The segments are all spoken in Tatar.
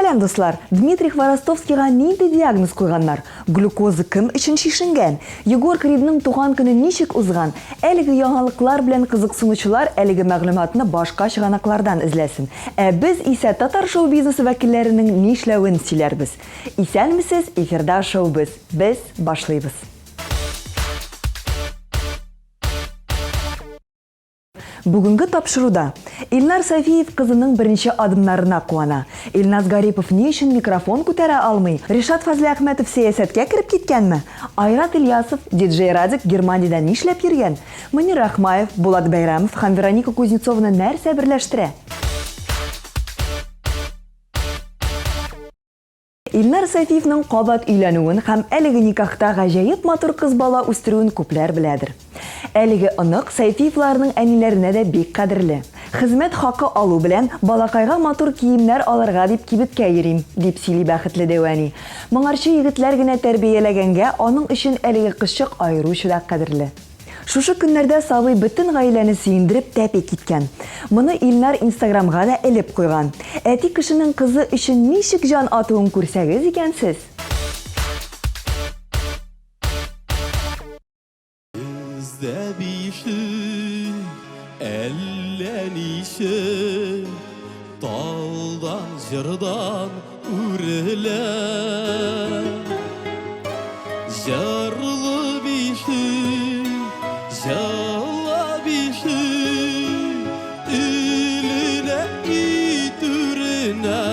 Сәлам дуслар, Дмитрий Хворостовскийга нинди диагноз куйганнар? Глюкоза ким өчен шишенгән? Егор Кридның туган көне ничек узган? Әлеге яңалыклар белән кызыксынучылар әлеге мәгълүматны башка чыганаклардан эзләсен. Без исә татар шоу-бизнесы вәкилләренең нишләвен сөйләрбез. Исәнмесез, эфирда шоу-биз. Без башлыйбыз. Бүгінгі тапшыруда Илнар Сафиев кызының беренче адымнарына куана. Илназ Гарипов ни өчен микрофон күтәрә алмый? Ришат Фазлиәхмәтов сәясәткә кирип киткәнме? Айрат Ильясов диджей Радик Германиядә нишләп йөргән? Мөнир Рахмаев, Булат Бәйрәмов һәм Вероника Кузнецовны нәрсә берләштерә? Илнар Сафиевның кабат өйләнүен һәм әлеге никахта гаҗәеп матур кыз бала үстерүен күпләр беләдер. Әлеге онык Сафиевларның әниләренә дә бик кадерле. Хезмәт хакы алу белән балакайга матур киемнәр алырга дип кибеткә йөрим, дип сөйли бәхетле Дәвани. Моңарчы егетләр генә тәрбияләгәнгә аның өчен әлеге кызчык аеруча да кадерле. Шушы көннәрдә сабый бөтен гаиләне сөендереп тәпи киткән. Моны Илнар Инстаграмга да элеп куйган. Әти кешенең кызы өчен ничек җан атуын күрсәгез икәнсез? Bizdə bişir, əllənişir, daldan, jırdan ürələr. Jarlı bişir, jalla bişir, ilinə itürünə.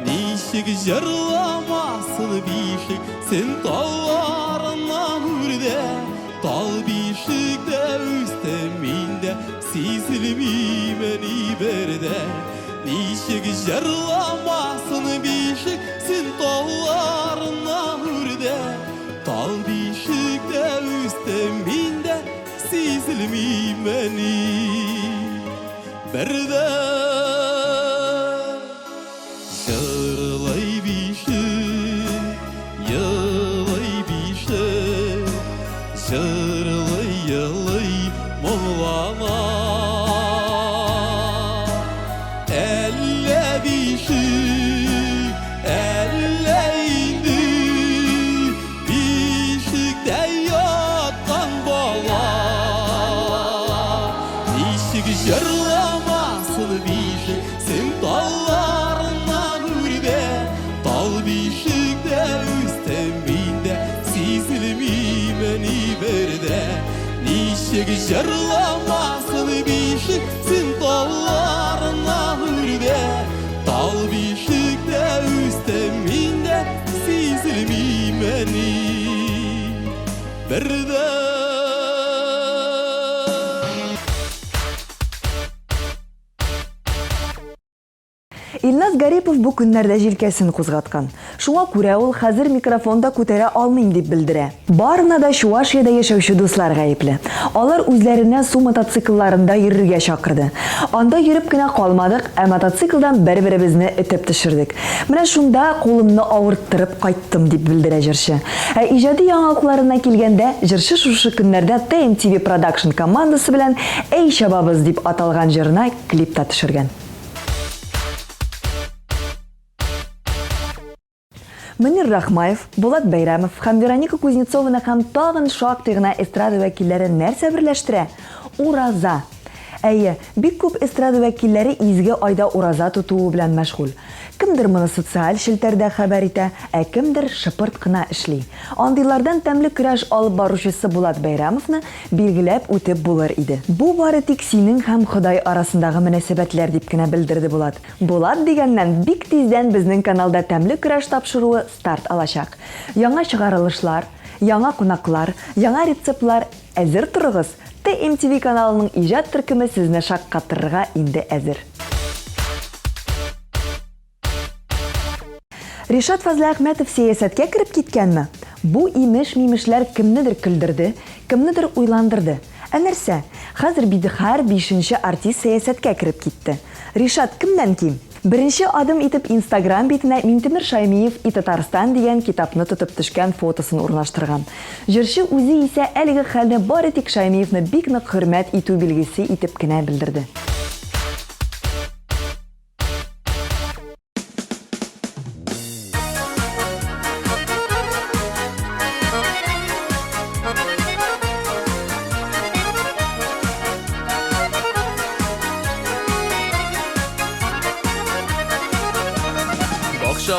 Nişik jarlamasın bişik, sen dallarına hürdə. Dal bişikdə üstəmində, sizilmiməni berdə. Nişik jarlamasın bişik, sen dallarına hürdə. Dal bişikdə üstəmində, sizilmiməni berdə. Jarlay bişik, yalay bişik, jarlay yalay mollana. Elle bişik, elle indi, bişikdə yatqan bala. Nişik jarlamasın bişik, sen dallarından hürdə. Dal bişikdə üstəmində, sizilmiməni berdə. Nişik jarlamasın bişik, sen dallarından hürdə. Dal bişikdə üstəmində, sizilmiməni berdə. Илназ Гарипов бу көннәрдә җилкәсен кузгаткан. Шуңа күрә ул хәзер микрофонда күтәрә алмыйм дип белдерә. Барына да Чувашиядә яшәүче дуслар гаепле. Алар үзләренә су мотоциклларында йөрергә чакырды. Анда йөреп кенә калмадык, ә мотоциклдан бер-беребезне этеп төшердек. Менә шунда кулымны авырттырып кайттым дип белдерә җырчы. Ә иҗади яңалыкларына килгәндә, җырчы шушы көннәрдә TMTV Production командасы белән "Эй чабабыз" дип аталган җырына клип та төшергән. Мөнир Рахмаев, Булат Бәйрәмов һәм Вероника Кузнецовны һәм тагын шактый гына эстрада вәкилләре нәрсә берләштерә? Ураза. Әйе, бик күп эстрада вәкилләре изге айда ураза тотуы белән мәшгуль. Кемдер моны социаль шелтәрдә хәбәр итә, ә кемдер шыпырт кына эшли. Андыйлардан тәмле көрәш алып баручысы Булат Бәйрәмовны билгеләп үтеп булыр иде. Бу бары тик синең һәм Ходай арасындагы мөнәсәбәтләр дип кенә белдерде Булат. Булат дигәннән бик тиздән безнең каналда тәмле көрәш тапшыруы старт алачак. Яңа чыгарылышлар, яңа кунаклар, яңа рецептлар әзер торыгыз. TMTV каналының иҗат төркеме сезне шаккаттырырга инде әзер. Ришат Фазлиәхмәтов сәясәткә кирип киткәнме? Бу имеш-мимешләр кемнедер көлдерде, кемнедер уйландырды. Ә нәрсә? Хәзер биде һәр 5нче артист сәясәткә кирип китте. Ришат кемнән ким? Беренче адым итеп Instagram битенә Минтимер Шаймиев "И Татарстан" дигән китапны тотып төшкән фотосын урнаштырган. Җырчы үзе исә әлеге хәлне бары тик Шаймиевны бик нык хөрмәт итү билгесе итеп кенә белдерде.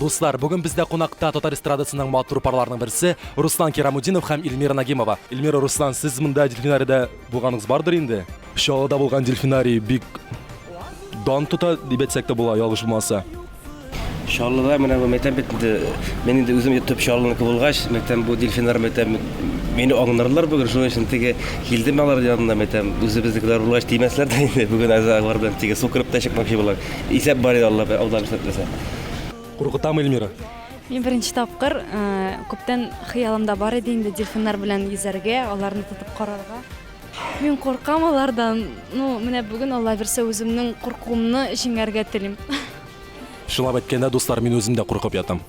Дуслар, бүгін бізде қонақта татар эстрадасының матур парларының бірісі Руслан Керамудинов һәм Эльмира Нагимова. Эльмира, Руслан, сіз мында дельфинарийда болғаныңыз бардыр инде? Шалыда болған дельфинарий бик дан тута дип әйтсәк тә була, ялгыш булмаса. Шаллыда менә бу мәктәп битендә мен инде үзем төп шаллыныкы булгач, мәктәп бу дельфинар мәктәп мені аңнарлар бүген шуның өчен теге килдем алар янына мәктәп үзебезнекеләр булгач тимәсләр дә инде бүген азаглар белән теге сукырып та чыкмакчы булар. Исәп бар иде Алла Аллаһ исәпләсә. Куркытамы Эльмира? Мен беренче тапкыр күптән хыялымда бар иде инде дельфиннар белән йөзәргә, аларны тотып карарга. Мен куркам алардан. Менә бүген Алла берсә үземнең куркуымны җиңәргә телим. Шулап әйткәндә, дуслар, мин үзем дә куркып ятам.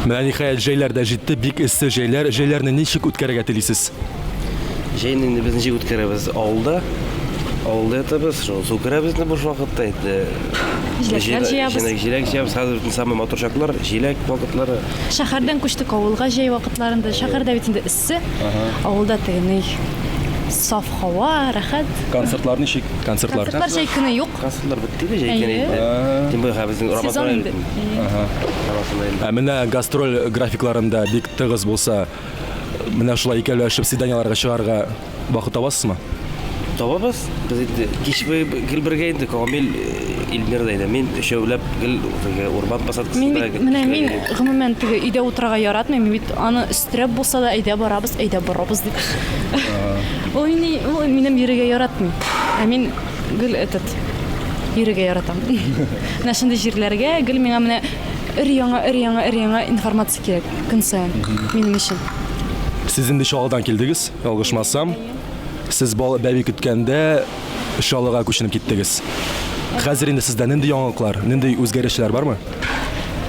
Менә ниһаять җәйләр дә җитте, бик эссе җәйләр. Җәйләрне ничек үткәрергә телисез? Җәйне инде без ничек үткәрәбез? Авылда ятабыз, шул су керәбез буш вакытта инде. Җиләк җиләк, хәзер бөтен самый матур чаклар, җиләк вакытлары. Шәһәрдән күчтек авылга җәй вакытларында. Шәһәрдә бит инде эссе. Авылда тегене саф һава, рәхәт. Концертлар ничек? Концертлар Җәй көне юк. Концертлар бетте дә җәй көне. Тем более безнең Рамазан. Менә гастроль графикларында бик тыгыз булса, менә шулай икәүләшеп свиданияларга чыгарга вакыт табасызмы? Табабыз. Без инде кич гел бергә инде Камил Эльмирда иде. Мин өчәүләп гел урман посадкасында. Мин гомумән теге өйдә утырырга яратмыйм. Мин бит аны өстерәп булса да әйдә барабыз дип. Ул минем йөрергә яратмый. Мин гел йөрергә яратам. Менә шундый җирләргә гел миңа менә өр-яңа информация кирәк көн саен минем өчен. Сез инде Шалыдан килдегез, ялгышмасам. Сез бәби көткәндә Шалыга күченеп киттегез. Хәзер инде сездә нинди яңалыклар, нинди үзгәрешләр бармы?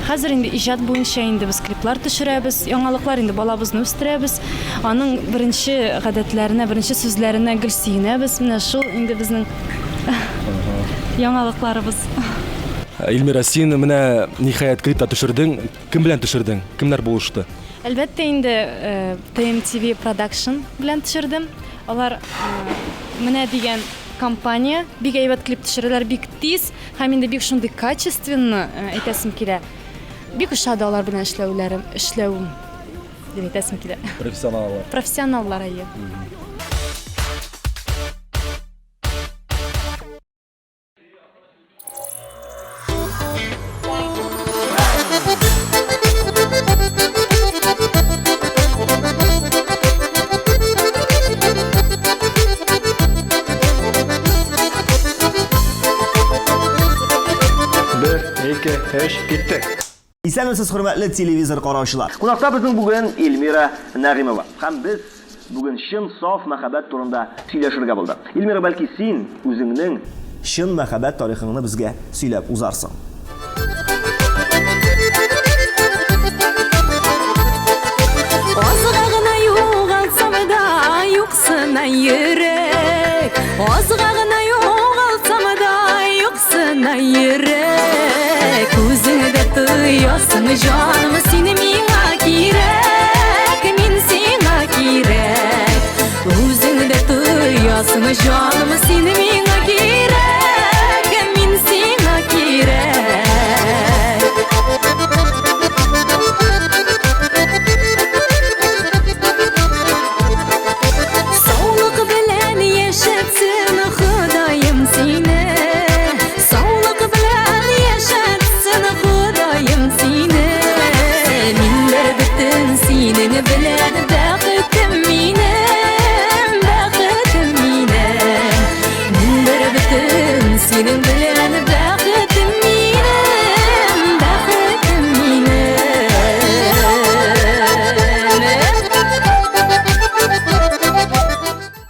Хәзер инде иҗат буенча инде без клиплар төшерәбез, яңалыклар инде балабызны үстерәбез. Аның беренче гадәтләренә, беренче сүзләренә гел сөенәбез. Менә шул инде безнең яңалыкларыбыз. Эльмира, син менә ниһаять клипта төшердең. Кем белән төшердең? Кемнәр булышты? Әлбәттә инде TMTV Production белән төшердем. Алар менә дигән компания бик әйбәт клип төшерәләр, бик тиз һәм инде бик шундый качественно әйтәсем килә. Бик ошады алар белән эшләүем дип әйтәсем килә. Профессионаллар әйе. Исәнмесез, хөрмәтле телевизор караучылар. Кунакта безнең бүген Эльмира Нагимова. Һәм без бүген чын саф мәхәббәт турында сөйләшергә булдык. Эльмира, бәлки син үзеңнең чын мәхәббәт тарихыңны безгә сөйләп узарсың. Азгагына югалсам да юксына йөрәк. Азгагына югалсам да юксына йөрәк. Күзеңдә тоясың җаным, сине миңа кирәк, мин сиңа кирәк. Күзеңдә тоясың җаным, сине миңа кирәк, мин сиңа кирәк. Саулык белән яшәтсен Ходаем сине, саулык белән яшәтсен Ходаем сине. Миндер бөтен синең белән бәхетем минем, бәхетем минем. Миндер бөтен синең белән бәхетем минем, бәхетем минем.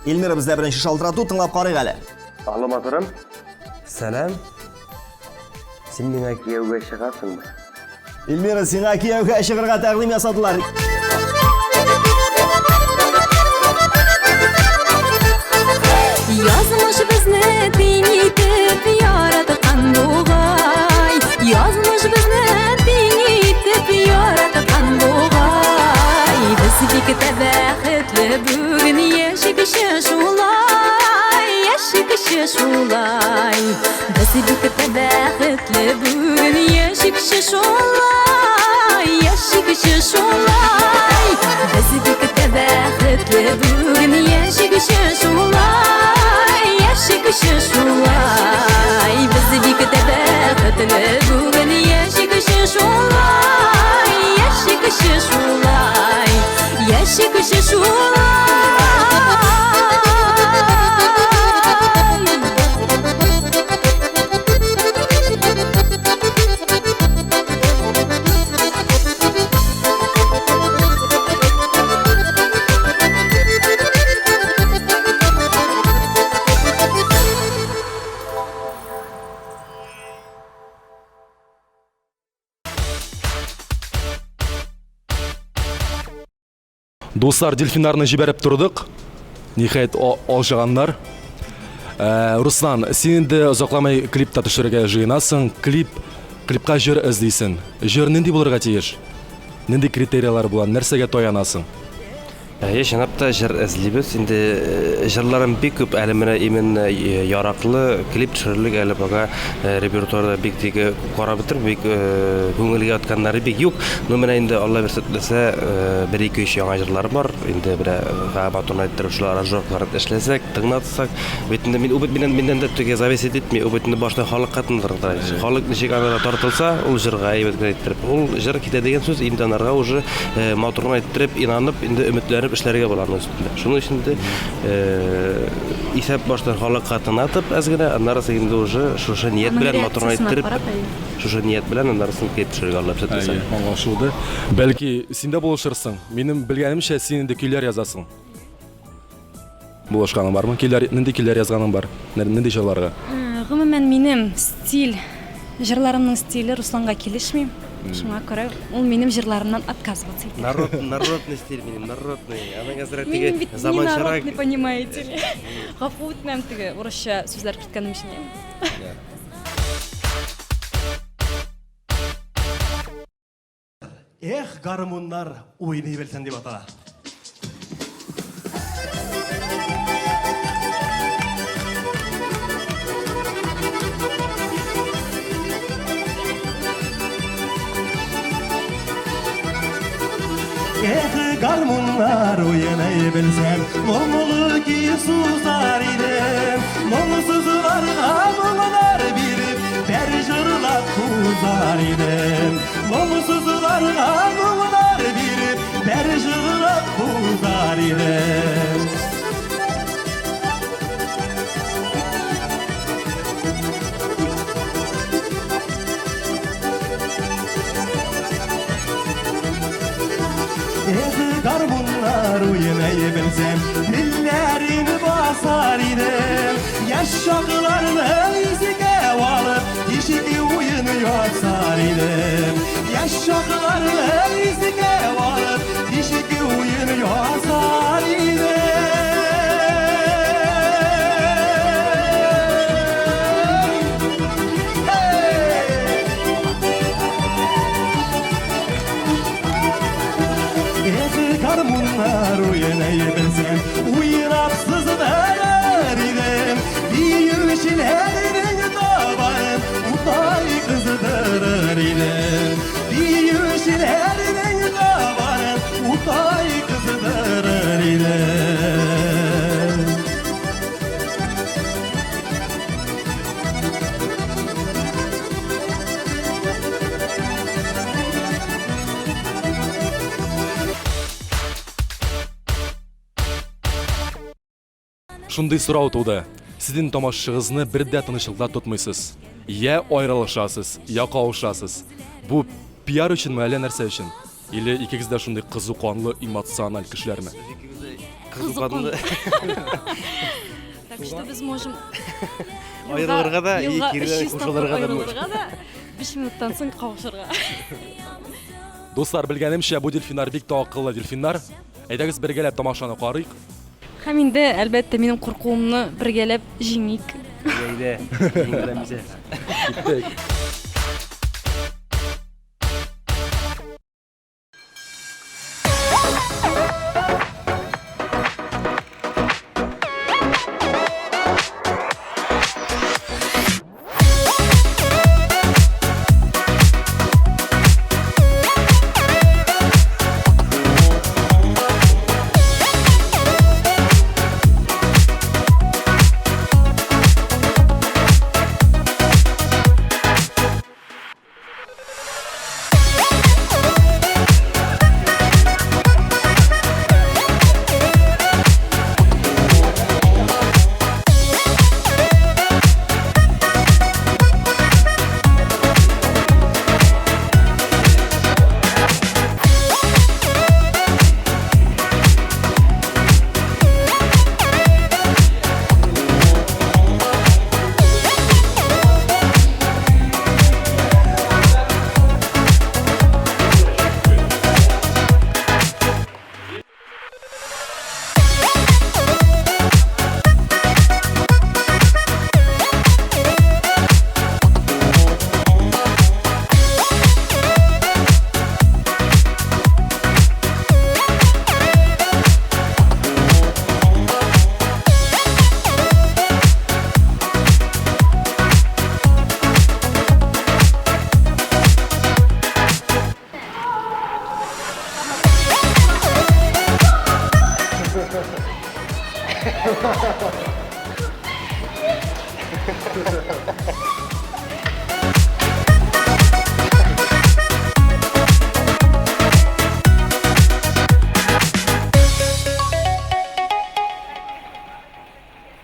Эльмира, бездә беренче шалтырату тыңлап карыйк әле. Алло, матурым. Сәлам. Син миңа кияүгә чыгасыңмы? Эльмира, сиңа кияүгә чыгарга тәкъдим ясадылар. Язмыш безне тиң итеп яраткан бугай, язмыш безне тиң итеп яраткан бугай. Без бик тә бәхетле бүген яшәгәчә шулай, яшәгәчә шулай. Без бик тә бәхетле бүген яшәгәчә шулай. bugün yaşı kışın şulay yaşı kışın şulay bizi bir kitaba katlı bugün yaşı kışın şulay yaşı kışın şulay yaşı kışın şulay Достар, дельфинарны жіберіп тұрдық. Нихайет олжағандар. Руслан, сен де ұзақламай клипта түшірге жиынасың. Клипқа жыр іздейсің. Жыр нендей болырға тиеш? Нендей критериялар болан? Нәрсеге тоянасың? Шанапта жыр әзілебіз. Енді жырларым бек көп әліміне именно ярақлы клип түшірлік әлі баға репертуарда бек тегі қора бітір, бек көңілге атқанлары бек yok. Но мен енді Алла берсетлесе бір-екі үш яңа жырлары бар. Енді бір ғабатын айттырып шылар аражоқларын әшлесек, тыңнатсақ. Бетінде менен де түге завес ететмей, бетінде башына халық қатындырды. Халық нешек амела тартылса, ол жырға айбеткен айттырып. Ол жыр кете деген сөз имданарға уже матұрын айттырып, инанып, енді үмітлері эшләргә буларның өстендә. Шуның өчен дә исәп баштан халыкка тынатып, әзгенә аннарысы инде уже шушы ният белән матурын әйттереп, шушы ният белән аннарысын кеп төшерергә алып чыкты. Аңлашылды. Бәлки син дә булышырсың. Минем белгәнемчә син инде көйләр язасың. Булышканың бармы? Көйләр язганың бар. Нинди җырларга? Гомумән минем стиль, җырларымның стиле Русланга килешми. Шуңа күрә ул минем җырларымнан отказываться итә. Народный стиль минем, народный. Аның әзрәк Минем теге бит заманчарак. не понимаете ли? Гафу үтмәм теге урысча сүзләр киткәнем өчен. Эх, гармуннар уйный белсен дип атала. Эх, гармуннар уйный белсен, моңлы ки сузар идем, моңсызларга моңлар биреп, бер җырлап тузар идем, моңсызларга моңлар биреп, бер җырлап тузар идем. Garmunlar uyanayı bilsem, dillerini basar idem. Yaşaklarını yüzüge alıp, dişiki uyunu yasar idem. Yaşaklarını yüzüge alıp, dişiki uyunu yasar idem. Garmunlar uyanayı bilsem, uyanapsız dağlar idem. Büyüşlerin tabanın utay kızdırır idem. Büyüşlerin tabanın utay kızdırır idem. Шундай сұрау туды. Сіздің тамашашығызны бірдә тынычлыкта тотмайсыз. Я айрылышасыз, я кавышасыз. Бу пиар өченме әллә нәрсә өчен? Или икегез дә шундай кызыканлы, эмоциональ кешеләрме? Кызыканлы. Так что без можем Айрылырга да, и кирдән кушылырга да. 5 минуттан соң кавышырга. Достар, белгәнемчә, бу дельфиннар бик та акыллы дельфиннар. Әйдәгез бергәләп тамашаны карыйк. Һәм инде әлбәттә минем куркуымны бергәләп җиңик. Әйдә, җиңеләмизә. Киттек.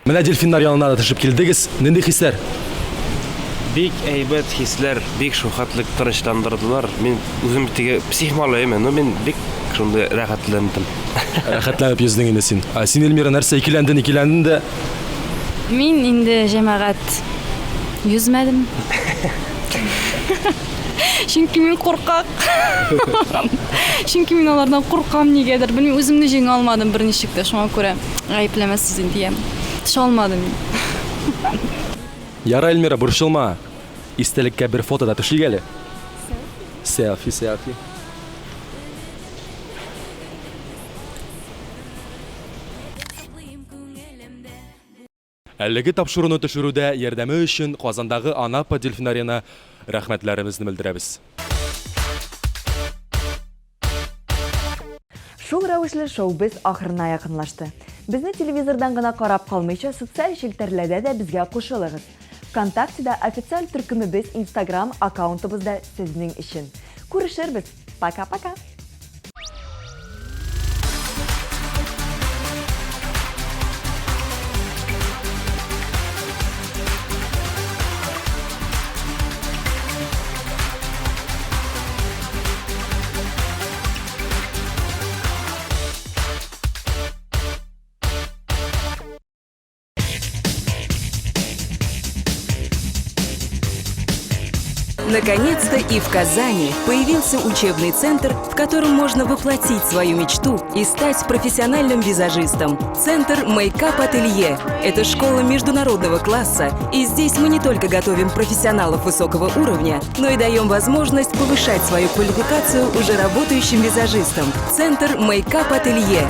Менә дельфиннар янына да төшеп килдегез. Нинди хисләр? Бик әйбәт хисләр, бик шуһатлык тынычландырдылар. Мин үзем теге психмалыймын, но мин бик шунда рәхәтләндем. Рәхәтләнеп йөздең инде син. Син Эльмира нәрсә икеләндең дә? Мин инде җәмәгать yüzмәдем. Чөнки мин куркак. Чөнки мин алардан куркам нигәдер. Белмим, үземне җиңә алмадым берничек тә, шуңа күрә гаепләмәсез инде дигән. Төшә алмадым мин. Яра Эльмира, борчылма. Истәлеккә бер фото да төшик әле. Селфи. Әлеге тапшыруны төшерүдә ярдәме өчен Казандагы Анапа дельфинарияна рәхмәтләребезне белдерәбез. Шул рәвешле шоу-биз ахырына якынлашты. Безне телевизордан гына карап калмыйча, социаль челтәрләрдә дә безгә кушылыгыз. ВКонтактеда официаль төркемебез, Instagram аккаунтыбызда сезнең өчен. Күрешербез. Пока-пока. Наконец-то и в Казани появился учебный центр, в котором можно воплотить свою мечту и стать профессиональным визажистом. Центр Makeup Ателье – это школа международного класса, и здесь мы не только готовим профессионалов высокого уровня, но и даем возможность повышать свою квалификацию уже работающим визажистам. Центр Makeup Ателье.